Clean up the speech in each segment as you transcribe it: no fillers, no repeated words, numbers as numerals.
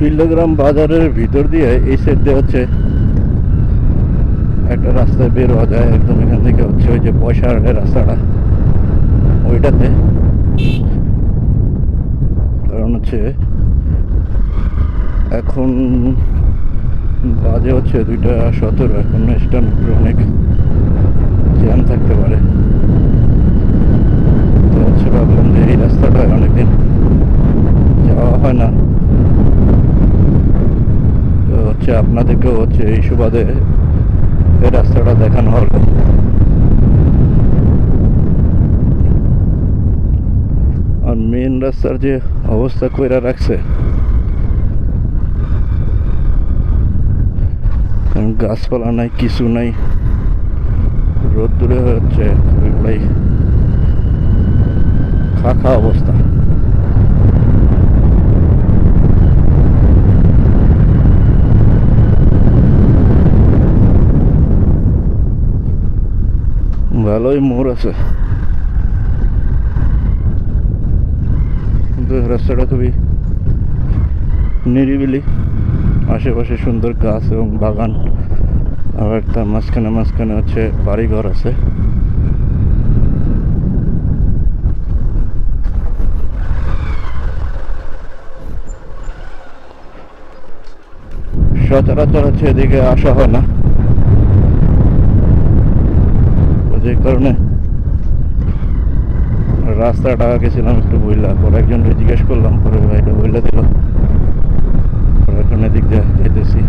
বিল্লগ্রাম বাজারের ভিতর দিয়ে এই সাইড দিয়ে হচ্ছে একটা রাস্তায় বের হওয়া যায় একদম। এখান থেকে হচ্ছে ওই যে পয়সার রাস্তাটা ওইটাতে, কারণ হচ্ছে এখন বাজে হচ্ছে 2:17। এখন স্ট্যান্ড অনেক জ্যাম থাকতে পারে, তো হচ্ছে ভাবলাম যে এই রাস্তাটা অনেকদিন যাওয়া হয় না, তো হচ্ছে আপনাদেরকেও হচ্ছে এই সুবাদে এই রাস্তাটা দেখানো হলো। আর মেন রাস্তার যে অবস্থা কইরা রাখছে, গাছপালা নাই, কিছু নাই, রোদ দূরে হচ্ছে ওইগুলাই খা অবস্থা। ভালোই মোড় আছে, কিন্তু রাস্তাটা খুবই নিরিবিলি, আশেপাশে সুন্দর গাছ এবং বাগান, আবার তার মাঝখানে হচ্ছে বাড়িঘর আছে। সচরাচর হচ্ছে এদিকে আসা হয় না, যে কারণে রাস্তাটা গেছিলাম একটু বইলা, পরে একজনকে জিজ্ঞেস করলাম, পরে ভাইটা বইলা দিল, এখন এদিক দিয়ে যেতেছি।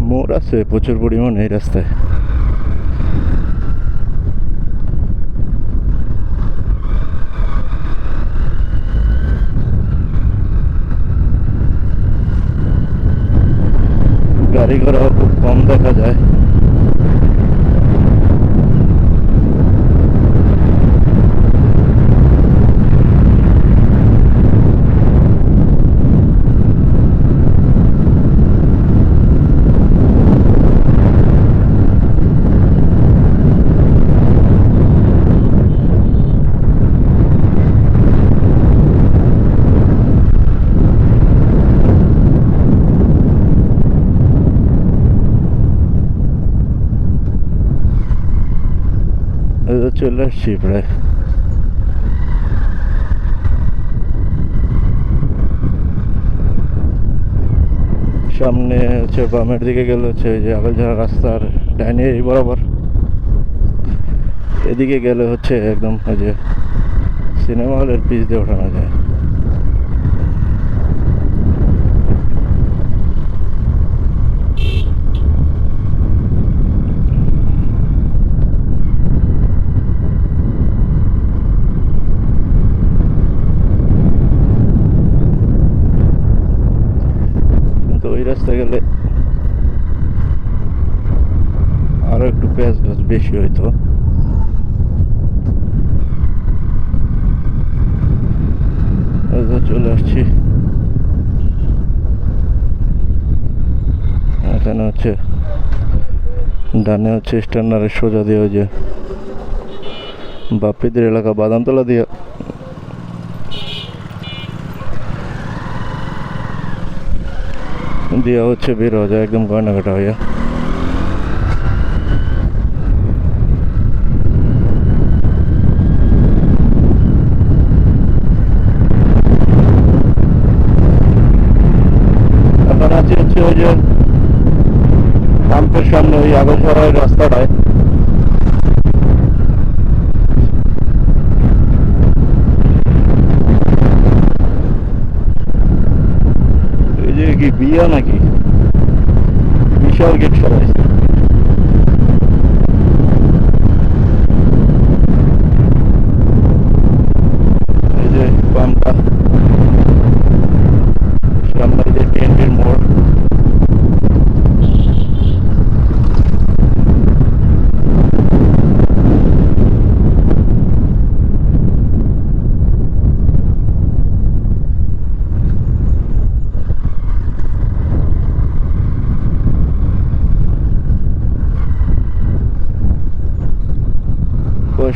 মোড় আছে প্রচুর পরিমাণে এই রাস্তায়। গাড়ি ঘোড়াও খুব কম দেখা যায়। চলে আসছি প্রায়। সামনে হচ্ছে বামের দিকে গেলে হচ্ছে ওই যে আগলঝাড়া রাস্তার ডাইনে বরাবর, এদিকে গেলে হচ্ছে একদম ওই যে সিনেমা হলের পিচ দিয়ে ওঠানো যায়। রাস্তা গেলে আরো একটু পেঁয়াজ গাছ বেশি হইতো। চলে আসছি, এখানে হচ্ছে ডানে হচ্ছে স্ট্যান্ডার্ডের সোজা দিয়ে ওই যে বাপ্পিদের এলাকা বাদামতলা দিয়ে দিয়া হচ্ছে বের হয়ে যায় একদম গয়নাঘাটা হইয়া। এখন আছি হচ্ছে ওই যে পাম্পের সামনে ওই আগলঝাড়ার রাস্তাটায়। এই যে কি বিয়া নাকি, বিশাল গেট সরাইছে। এই যে পাম্পটা সামনে, যে ট্রেনের মোড়,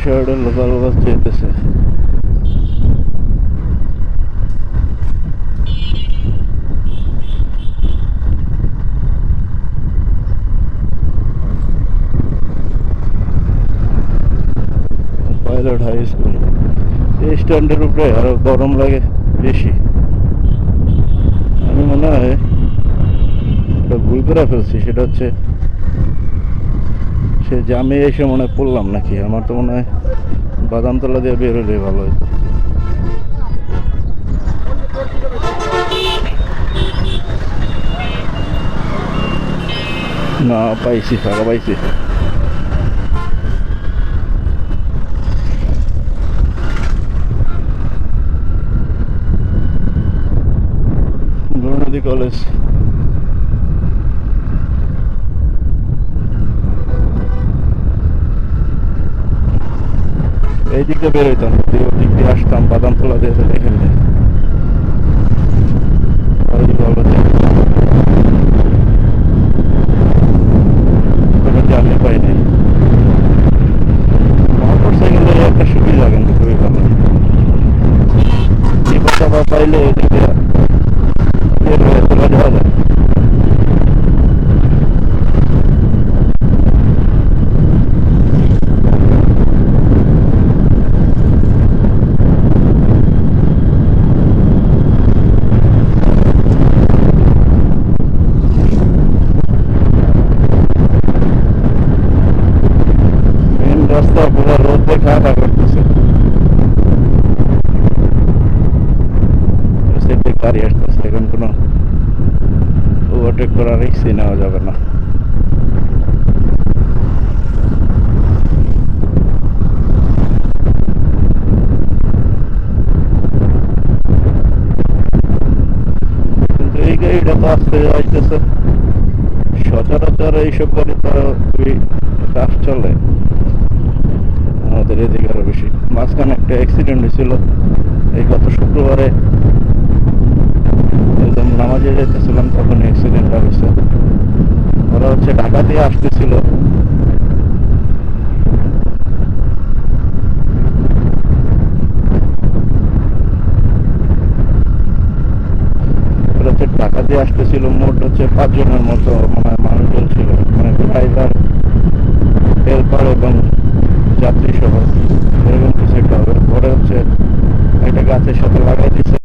শহরের লোকাল বাস যেতেছে। পাইলট হাই স্কুল এই স্ট্যান্ডের উপরে আরো গরম লাগে বেশি। আমি মনে হয় একটা ভুল করে ফেলছি, সেটা হচ্ছে সে জামে এসে মনে হয় পড়লাম নাকি। আমার তো মনে হয় বাদামতলা দিয়ে বেরোলে ভালো হতো। না পাইছি, ফাঁকা পাইছি। গৌরনদী কলেজ। এই দিক দিয়ে বেরোইতাম, যদি ওই দিক দিয়ে আসতাম বাদামতলা দিয়ে দেখেন কোনো জার্নি পাইনি। মোটর সাইকেলের একটা সুবিধা কিন্তু খুবই ভালো, এই কথা পাইলে এদিক দিয়ে বের হয়ে চলে যাওয়া যায়। রাস্তা পুরো রোদ দিয়ে খাওয়া করতেছে, গাড়ি আসতেছে। এখন কোনো ওভারটেক করার রিস্কই নেওয়া যাবে না। কিন্তু এই গাড়িটা তো আসতে আসতেছে, সচরাচর এইসব গাড়ি তো খুবই রাফ চলে আমাদের এদিকে আরো বেশি। মাঝখানে একটা অ্যাক্সিডেন্ট হয়েছিল এই গত শুক্রবারে, একদম নামাজে যেতেছিলাম তখন অ্যাক্সিডেন্টটা হয়েছে। ওরা হচ্ছে ঢাকা দিয়ে আসতেছিল, ঢাকা দিয়ে আসতেছিল। মোট হচ্ছে 5 জনের মতো মানে মানুষজন ছিল, মানে ড্রাইভার, হেল্পার এবং যাত্রী সহ, এরকম কিছু একটা হবে। পরে হচ্ছে একটা গাছের সাথে